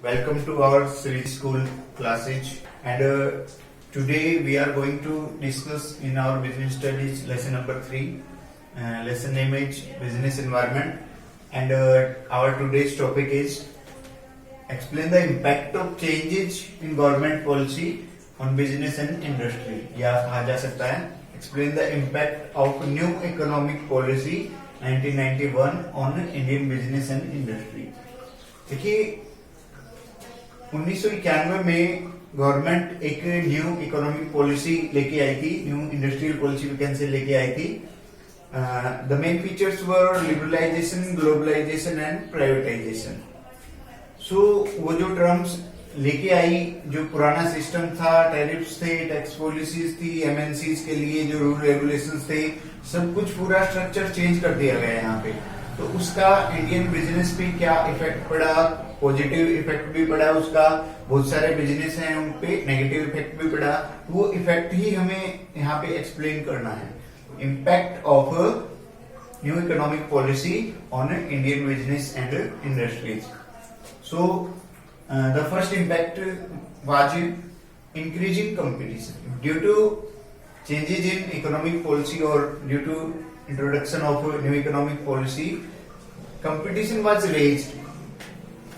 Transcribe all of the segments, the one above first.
Welcome to our Sri School classes, and today we are going to discuss in our business studies lesson number 3. Lesson name is business environment, and our today's topic is explain the impact of changes in government policy on business and industry. या कहा जा सकता है explain the impact of new economic policy 1991 on Indian business and industry. देखिए 1991 में government एक new economic policy लेके आई थी, न्यू इंडस्ट्रियल पॉलिसी वैकेंसी लेके आई थी. The main features were liberalisation, globalisation and privatisation. So वो जो टर्म्स लेके आई, जो पुराना सिस्टम था, टैरिफ्स थे, टैक्स पॉलिसीज थी, एमएनसीज के लिए जो रूल रेगुलेशंस थे, सब कुछ पूरा स्ट्रक्चर चेंज कर दिया गया यहाँ पे. तो उसका इंडियन बिजनेस पे क्या इफेक्ट पड़ा, पॉजिटिव इफेक्ट भी पड़ा उसका, बहुत सारे बिजनेस हैं उन पे नेगेटिव इफेक्ट भी पड़ा. वो इफेक्ट ही हमें यहाँ पे एक्सप्लेन करना है. Impact of new economic policy on Indian business and industries. So the first impact was increasing competition due to changes in economic policy or due to introduction of new economic policy. Competition was raised.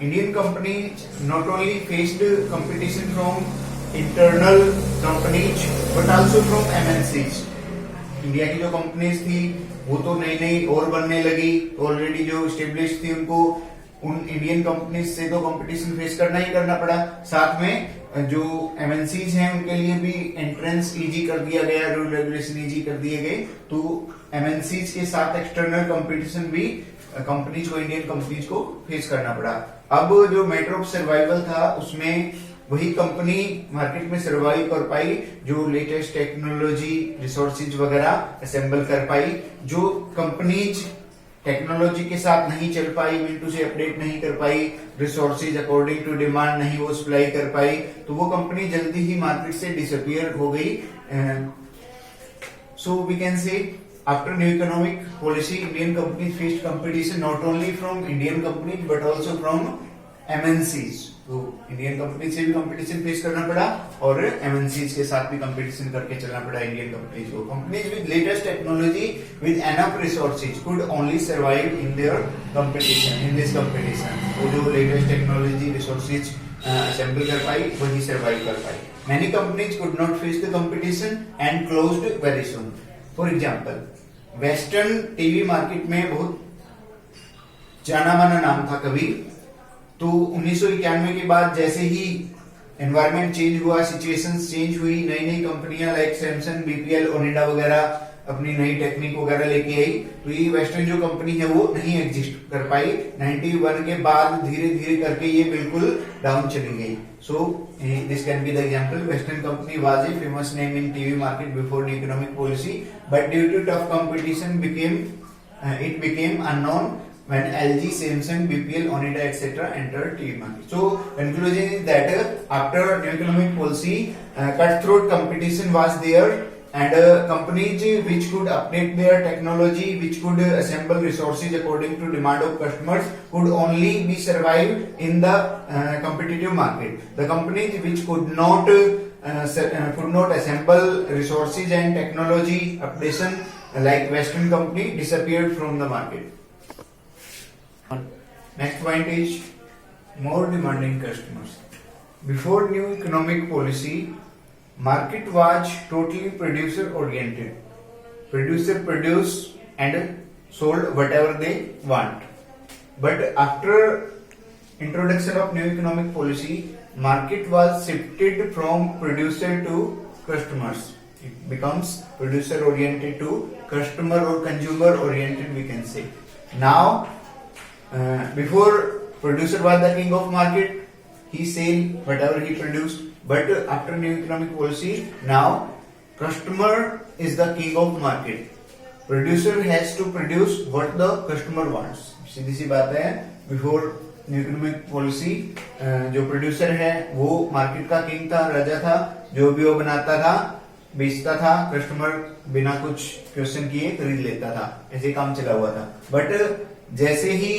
Indian companies not only faced competition from internal companies but also from MNCs. India की जो companies थी वो तो नई नई और बनने लगी, ऑलरेडी जो स्टेब्लिश थी उनको उन इंडियन कंपनीज से तो कंपटीशन फेस करना ही करना पड़ा. साथ में जो एमएनसीज हैं उनके लिए भी एंट्रेंस इजी कर दिया गया, रूल रेगुलेशन इजी कर दिए गए. तो एमएनसीज के साथ एक्सटर्नल कंपटीशन भी कंपनीज को, इंडियन कंपनीज को फेस करना पड़ा. अब जो मैटर ऑफ सर्वाइवल था उसमें वही कंपनी मार्केट में सर्वाइव कर पाई जो लेटेस्ट टेक्नोलॉजी, रिसोर्सेज वगैरह असेंबल कर पाई. जो कंपनीज टेक्नोलॉजी के साथ नहीं चल पाई, मिनटू से अपडेट नहीं कर पाई, रिसोर्सेज अकॉर्डिंग टू डिमांड नहीं वो सप्लाई कर पाई, तो वो कंपनी जल्दी ही मार्केट से डिसअपियर हो गई. So we can say after new economic policy Indian companies faced competition not only from Indian companies but also from MNCs. तो इंडियन कंपनी से भी कंपटीशन फेस करना पड़ा और एमएनसीज के साथ भी कंपटीशन करके चलना पड़ा इंडियन कंपनीज को. Companies with latest technology with enough resources could only survive in their competition, in this competition. वो जो लेटेस्ट टेक्नोलॉजी, रिसोर्सेज असेंबल कर पाई वही सर्वाइव कर पाई. Many companies could not face the competition and closed very soon. For example western TV market में बहुत जाना माना नाम था कभी. तो 1991 के बाद जैसे ही एनवायरमेंट चेंज हुआ, सिचुएशंस चेंज हुई, नई नई कंपनियां लाइक सैमसंग, बीपीएल, ओनिडा वगैरह अपनी नई टेक्निक वगैरह लेके आई. तो ये वेस्टर्न जो कंपनी है वो नहीं एग्जिस्ट कर पाई. 91 के बाद धीरे धीरे करके ये बिल्कुल डाउन चली गई. So this can be the example. Western company was a famous name in TV market before the economic policy but due to tough competition it became unknown when LG, Samsung, BPL, Onida, etc. entered TV market. So conclusion is that after new economic policy, cutthroat competition was there, and companies which could update their technology, which could assemble resources according to demand of customers, could only be survived in the competitive market. The companies which could not assemble resources and technology updation like Western company disappeared from the market. Next point is more demanding customers. Before new economic policy, market was totally producer oriented. Producer produced and sold whatever they want. But after introduction of new economic policy, market was shifted from producer to customers. It becomes producer oriented to customer or consumer oriented, we can say. Now before producer was the king of market, he sell whatever he produced, but after new economic policy now customer is the king of market. Producer has to produce what the customer wants. सीधी सी बात है. Before new economic policy जो producer है वो market का king था, राजा था. जो भी वो बनाता था, बेचता था, कस्टमर बिना कुछ क्वेश्चन किए खरीद लेता था. ऐसे काम चला हुआ था. बट जैसे ही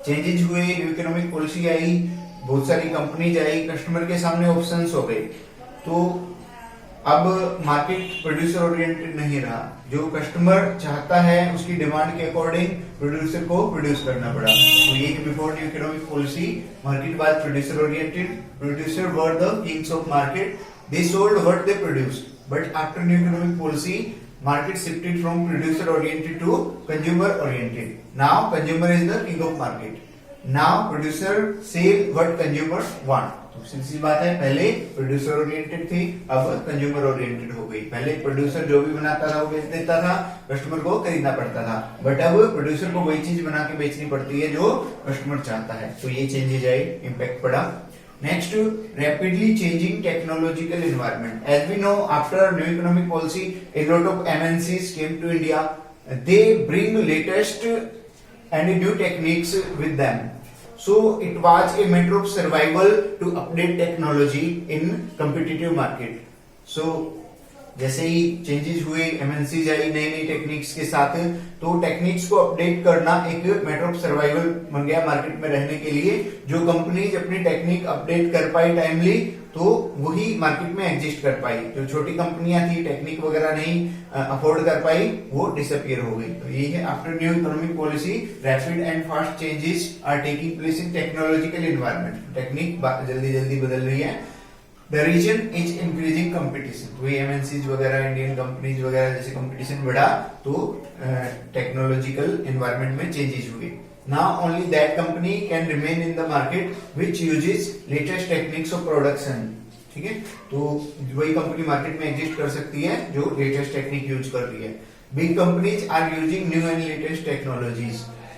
चेंजेस हुए, न्यू इकोनॉमिक पॉलिसी आई, बहुत सारी कंपनीज आई, कस्टमर के सामने ऑप्शंस हो गए, तो अब मार्केट प्रोड्यूसर ओरिएंटेड नहीं रहा। जो कस्टमर चाहता है उसकी डिमांड के अकॉर्डिंग प्रोड्यूसर को प्रोड्यूस करना पड़ा। तो ये before new economic policy market was producer oriented, producer were the Kings of market, they sold what they produced, but after new economic policy market shifted from producer oriented to consumer oriented. Now consumer is the king of market. Now producer sell what consumer want. तो सीधी बात है, पहले producer oriented थी, अब consumer oriented हो गई। पहले producer जो भी बनाता था वो बेच देता था, कस्टमर को खरीदना पड़ता था, बट अब प्रोड्यूसर को वही चीज बना के बेचनी पड़ती है जो कस्टमर चाहता है। तो ये चेंजेज आई, इम्पैक्ट पड़ा। Next, rapidly changing technological environment. As we know, after new economic policy, a lot of MNCs came to India. They bring latest and new techniques with them. So it was a matter of survival to update technology in competitive market. So जैसे ही changes हुए, MNCs आई नई नई techniques के साथ, तो techniques को update करना एक मैटर ऑफ सर्वाइवल बन गया मार्केट में रहने के लिए। जो कंपनीज अपनी टेक्निक अपडेट कर पाई टाइमली, तो वही मार्केट में एग्जिस्ट कर पाई। जो छोटी कंपनियां थी, टेक्निक वगैरह नहीं अफोर्ड कर पाई, वो डिसअपियर हो गई। तो ये है, after new economic policy rapid and fast changes are taking place in technological environment. Technique जल्दी जल्दी बदल रही है। The region is increasing competition. तो ये MNCs वगैरह, इंडियन कंपनीज वगैरह जैसे कंपटीशन बढ़ा, तो टेक्नोलॉजिकल एनवायरनमेंट में चेंजेस हुए। Now only that company can remain in the market which uses latest techniques of production. ठीक है, तो वही कंपनी मार्केट में एग्जिस्ट कर सकती है जो लेटेस्ट टेक्निक यूज कर रही है। Big companies are using new and latest technologies.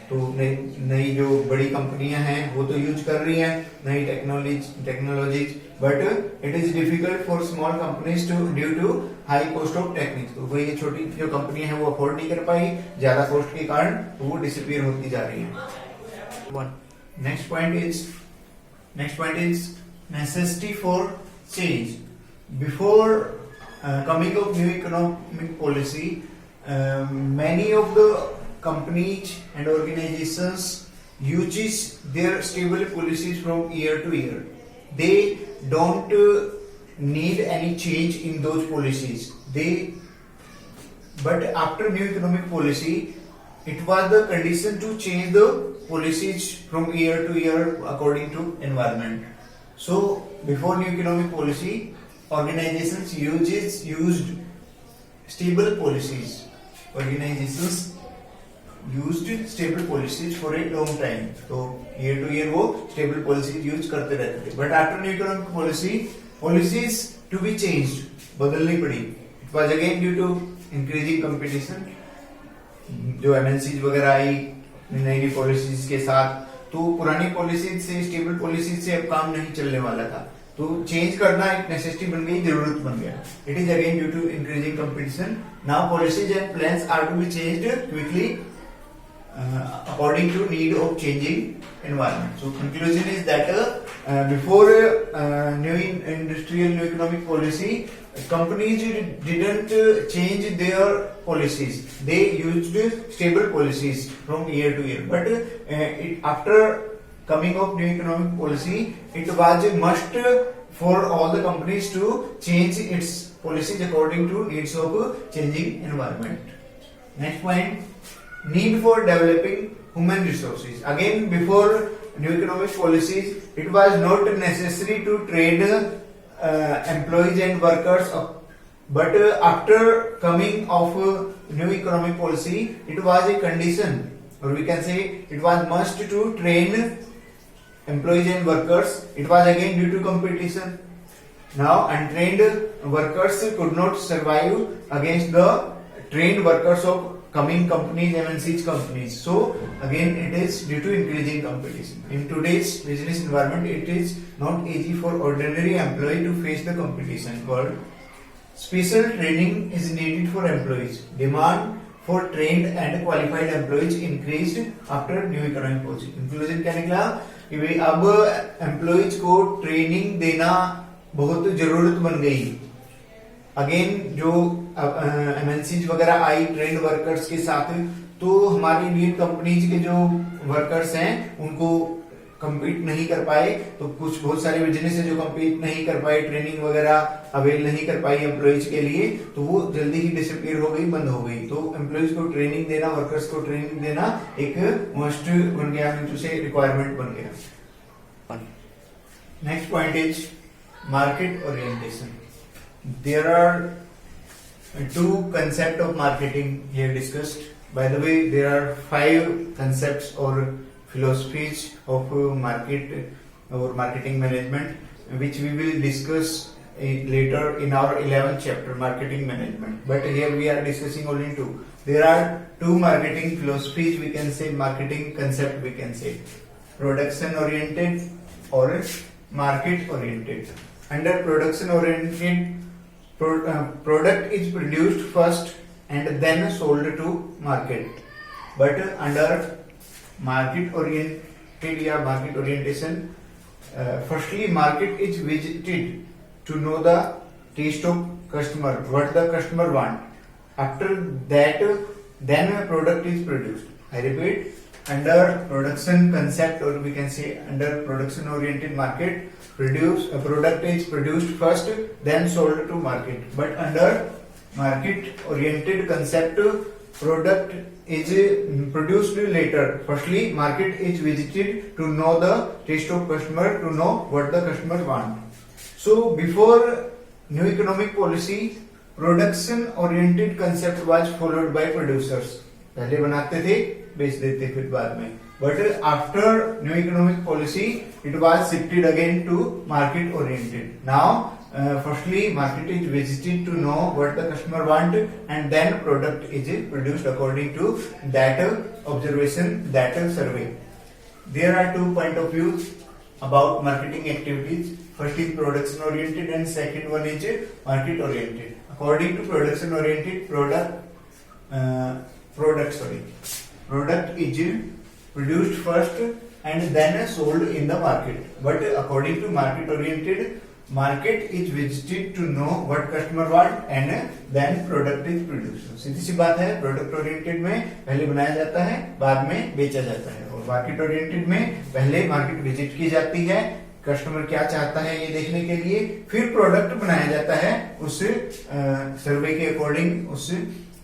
तो नई जो बड़ी कंपनियां हैं वो तो यूज कर रही हैं नई technologies, but it is difficult for small companies to due to high cost of techniques. तो वही छोटी जो कंपनियां हैं वो अफोर्ड नहीं कर पाई ज्यादा कॉस्ट के कारण, तो वो डिसअपियर होती जा रही है। Next point is necessity for change. Before coming of new economic policy, many of the companies and organizations uses their stable policies from year to year. They don't need any change in those policies. But after new economic policy, it was the condition to change the policies from year to year according to environment. So before new economic policy, organizations used stable policies. Organizations used stable policies for a long time. तो year to year वो stable policies use करते रहते थे। But after new economic policy, policies to be changed, बदलनी पड़ी। It was again due to increasing competition. जो MNCs वगैरह आई नई नई पॉलिसीज के साथ, तो पुरानी पॉलिसीज से, स्टेबल पॉलिसीज से अब काम नहीं चलने वाला था, तो चेंज करना एक नेसेसिटी बन गई, जरूरत बन गया। It is again due to increasing competition. Now policies and plans are to be changed quickly according to need of changing environment. So conclusion is that before new economic policy, companies didn't change their policies. They used stable policies from year to year. But after coming of new economic policy, it was a must for all the companies to change its policies according to needs of changing environment. Next point, need for developing human resources. Again, before new economic policies, it was not necessary to train employees and workers, but after coming of new economic policy, it was a condition, or we can say it was must to train employees and workers. It was again due to competition. Now untrained workers could not survive against the trained workers of coming companies, MNCs companies. So again it is due to increasing competition. In today's business environment, it is not easy for ordinary employee to face the competition world. Special training is needed for employees. Demand for trained and qualified employees increased after new economic policy. Conclusion क्या निकला कि भाई अब employees को training देना बहुत जरूरत बन गई। अगेन जो एमएनसीज वगैरह आई ट्रेंड वर्कर्स के साथ, तो हमारी इंडियन कंपनीज के जो वर्कर्स हैं उनको compete नहीं कर पाए, तो कुछ बहुत सारे बिजनेस है जो compete नहीं कर पाए, ट्रेनिंग वगैरह अवेल नहीं कर पाई एम्प्लॉइज के लिए, तो वो जल्दी ही डिसअपीयर हो गई, बंद हो गई। तो एम्प्लॉइज को ट्रेनिंग देना, वर्कर्स को ट्रेनिंग देना एक मस्ट बन गया, से रिक्वायरमेंट बन गया। Next point is market orientation. There are two concept of marketing here discussed. By the way, there are 5 concepts or philosophies of market or marketing management, which we will discuss later in our 11th chapter, marketing management. But here we are discussing only 2. There are 2 marketing philosophies, we can say, marketing concept, we can say, production oriented or market oriented. Under production oriented, product is produced first and then sold to market. But under market oriented या market orientation, firstly market is visited to know the taste of customer, what the customer want. After that, then a product is produced. I repeat, under production concept, or we can say under production oriented market, a product is produced first, then sold to market. But under market oriented concept, product is produced later. Firstly, market is visited to know the taste of customer, to know what the customer want. So before new economic policy, production oriented concept was followed by producers. पहले बनाते थे, बेच देते फिर बाद में. But after new economic policy, it was shifted again to market oriented. Now, firstly, market is visited to know what the customer want, and then product is produced according to that observation, that survey. There are 2 point of views about marketing activities. First is production oriented, and second one is market oriented. According to production oriented, product is produced first and then sold in the market. But according to market oriented, market is visited to know what customer want and then product is produced. सीधी सी बात है, product oriented में पहले बनाया जाता है, बाद में बेचा जाता है, और मार्केट ओरिएंटेड में पहले मार्केट विजिट की जाती है, कस्टमर क्या चाहता है ये देखने के लिए, फिर प्रोडक्ट बनाया जाता है उस सर्वे के अकॉर्डिंग, उस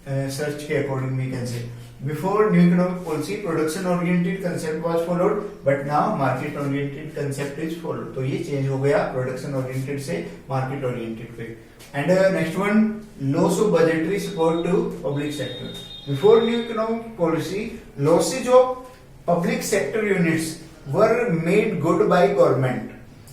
सर्च के according we can say. Before new economic policy, production oriented concept was followed, but now market oriented concept is followed. तो ये चेंज हो गया production oriented से market oriented पे. And next one, loss of budgetary support to public sector. Before new economic policy, losses of public sector units were made good by government.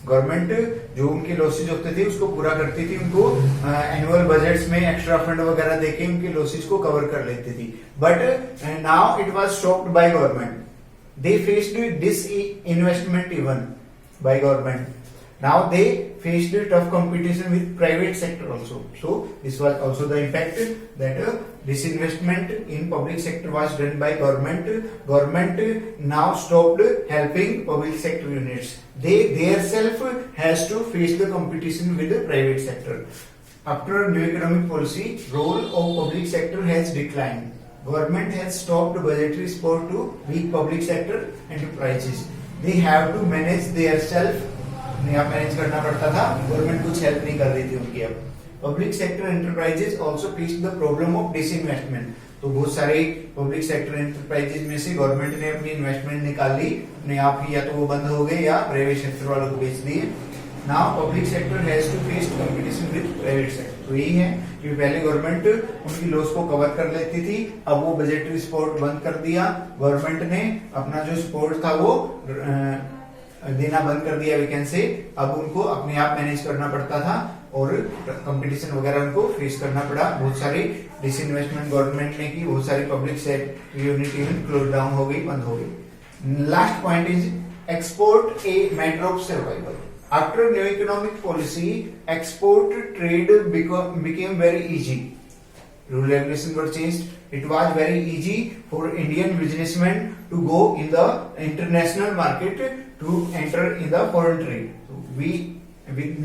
Government जो उनके losses होते थे उसको पूरा करती थी, उनको एनुअल बजट्स में एक्स्ट्रा फंड वगैरह देके उनके लॉसेज को कवर कर लेती थी. But now it was stopped by government. They faced this investment even by government. Now they faced tough competition with private sector also. So this was also the impact that disinvestment in public sector was done by government. Government now stopped helping public sector units. They themselves has to face the competition with the private sector. After new economic policy, role of public sector has declined. Government has stopped budgetary support to weak public sector enterprises. They have to manage their self. आप manage करना पड़ता था, government कुछ help नहीं कर रही थी उनकी. अब public sector enterprises also face the problem of disinvestment. तो बहुत सारे पब्लिक सेक्टर एंटरप्राइजेस में से गवर्नमेंट ने अपनी इन्वेस्टमेंट निकाल ली अपने आप ही, या तो वो बंद हो गए या प्राइवेट सेक्टर वालों को बेच दिए. Now public sector has to face competition with private sector. तो यही है कि पहले गवर्नमेंट उनकी लॉस को कवर कर लेती थी, अब वो बजटरी सपोर्ट बंद कर दिया. गवर्नमेंट ने अपना जो सपोर्ट था वो देना बंद कर दिया, वी कैन से. अब उनको अपने आप मैनेज करना पड़ता था और कंपटीशन वगैरह उनको फेस करना पड़ा. बहुत सारी डिसइन्वेस्टमेंट गवर्नमेंट ने की, बहुत सारी public sector unit even close down हो गई, बंद हो गई. Last point is export a matter of survival. After new economic policy, export trade became very easy. Rule regulation were changed. It was very easy for Indian businessmen to go in the international market, to enter in the foreign trade. So with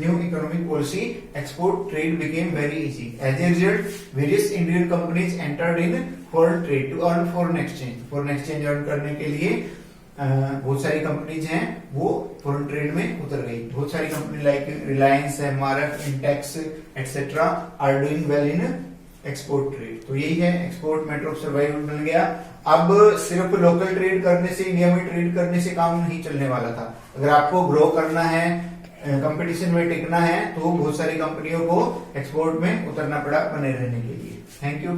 new economic policy, export trade became very easy. As a result, various Indian companies entered in foreign trade to earn foreign exchange. Foreign exchange earn करने के लिए बहुत सारी companies हैं वो foreign trade में उतर गई। बहुत सारी company like Reliance, MRF, Intex etcetera are doing well in export trade. तो यही है, एक्सपोर्ट मैटर ऑफ सर्वाइवल बन गया। अब सिर्फ लोकल ट्रेड करने से, इंडिया में ट्रेड करने से काम नहीं चलने वाला था। अगर आपको ग्रो करना है, कंपटीशन में टिकना है, तो बहुत सारी कंपनियों को एक्सपोर्ट में उतरना पड़ा बने रहने के लिए। Thank you.